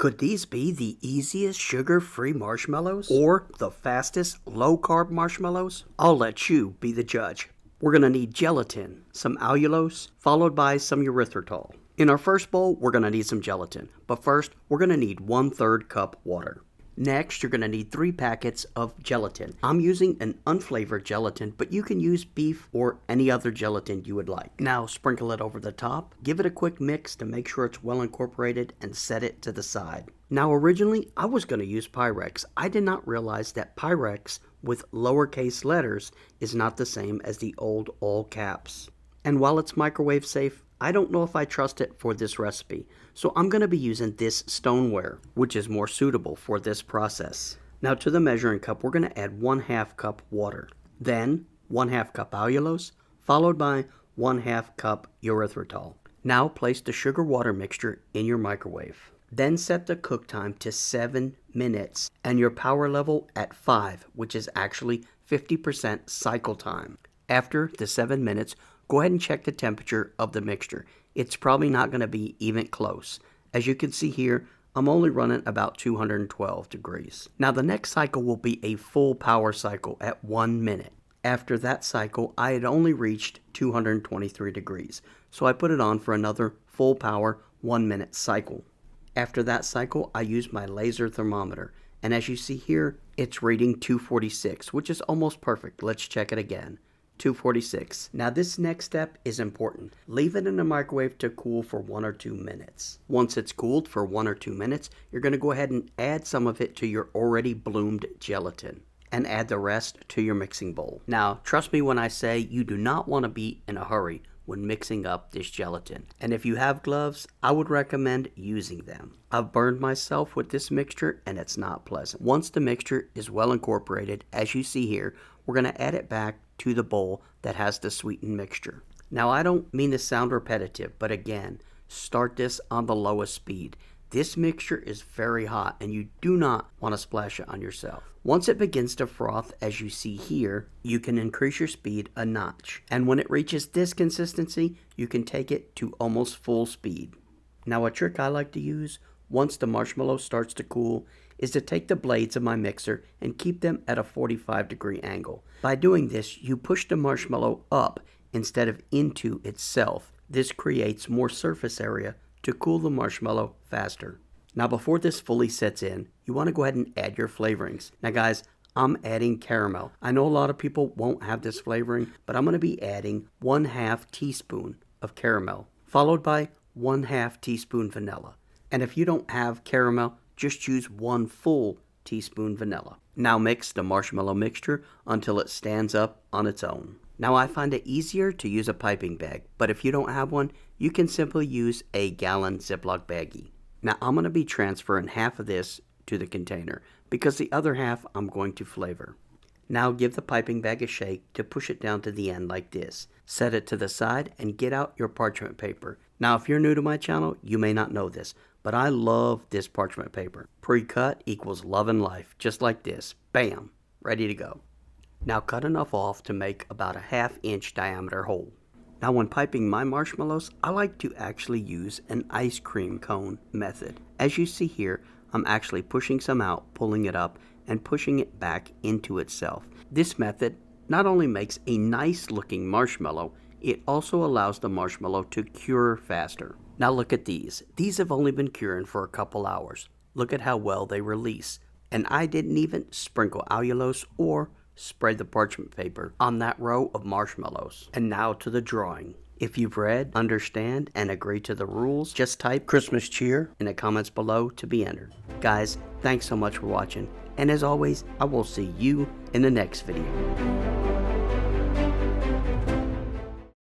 Could these be the easiest sugar-free marshmallows? Or the fastest low-carb marshmallows? I'll let you be the judge. We're going to need gelatin, some allulose, followed by some erythritol. In our first bowl, we're going to need some gelatin. But first, we're going to need 1/3 cup water. Next, you're going to need 3 packets of gelatin. I'm using an unflavored gelatin, but you can use beef or any other gelatin you would like. Now, sprinkle it over the top. Give it a quick mix to make sure it's well incorporated and set it to the side. Now, originally, I was going to use Pyrex. I did not realize that Pyrex with lowercase letters is not the same as the old all caps. And while it's microwave safe, I don't know if I trust it for this recipe, so I'm going to be using this stoneware, which is more suitable for this process. Now to the measuring cup, we're going to add 1/2 cup water, then 1/2 cup allulose, followed by 1/2 cup erythritol. Now place the sugar water mixture in your microwave. Then set the cook time to 7 minutes and your power level at 5, which is actually 50% cycle time. After the 7 minutes, go ahead and check the temperature of the mixture. It's probably not going to be even close. As you can see here, I'm only running about 212 degrees. Now the next cycle will be a full power cycle at 1 minute. After that cycle, I had only reached 223 degrees, so I put it on for another full power 1 minute cycle. After that cycle, I used my laser thermometer, and as you see here, it's reading 246, which is almost perfect. Let's check it again. 246. Now this next step is important. Leave it in the microwave to cool for 1 or 2 minutes. Once it's cooled for 1 or 2 minutes, you're going to go ahead and add some of it to your already bloomed gelatin and add the rest to your mixing bowl. Now trust me when I say you do not want to be in a hurry when mixing up this gelatin. And if you have gloves, I would recommend using them. I've burned myself with this mixture and it's not pleasant. Once the mixture is well incorporated, as you see here, we're going to add it back to the bowl that has the sweetened mixture. Now I don't mean to sound repetitive, but again, start this on the lowest speed. This mixture is very hot and you do not want to splash it on yourself. Once it begins to froth, as you see here, you can increase your speed a notch. And when it reaches this consistency, you can take it to almost full speed. Now a trick I like to use once the marshmallow starts to cool is to take the blades of my mixer and keep them at a 45-degree angle. By doing this, you push the marshmallow up instead of into itself. This creates more surface area to cool the marshmallow faster. Now before this fully sets in, you want to go ahead and add your flavorings. Now guys, I'm adding caramel. I know a lot of people won't have this flavoring, but I'm going to be adding 1/2 teaspoon of caramel, followed by 1/2 teaspoon vanilla. And if you don't have caramel, just use 1 full teaspoon vanilla. Now mix the marshmallow mixture until it stands up on its own. Now I find it easier to use a piping bag, but if you don't have one, you can simply use a gallon Ziploc baggie. Now I'm going to be transferring half of this to the container because the other half I'm going to flavor. Now give the piping bag a shake to push it down to the end like this. Set it to the side and get out your parchment paper. Now if you're new to my channel, you may not know this, but I love this parchment paper. Pre-cut equals love and life, just like this. Bam, ready to go. Now cut enough off to make about a 1/2 inch diameter hole. Now when piping my marshmallows, I like to actually use an ice cream cone method. As you see here, I'm actually pushing some out, pulling it up, and pushing it back into itself. This method not only makes a nice looking marshmallow, it also allows the marshmallow to cure faster. Now look at these. These have only been curing for a couple hours. Look at how well they release. And I didn't even sprinkle allulose or spread the parchment paper on that row of marshmallows. And now to the drawing. If you've read, understand, and agree to the rules, just type Christmas cheer in the comments below to be entered. Guys, thanks so much for watching. And as always, I will see you in the next video.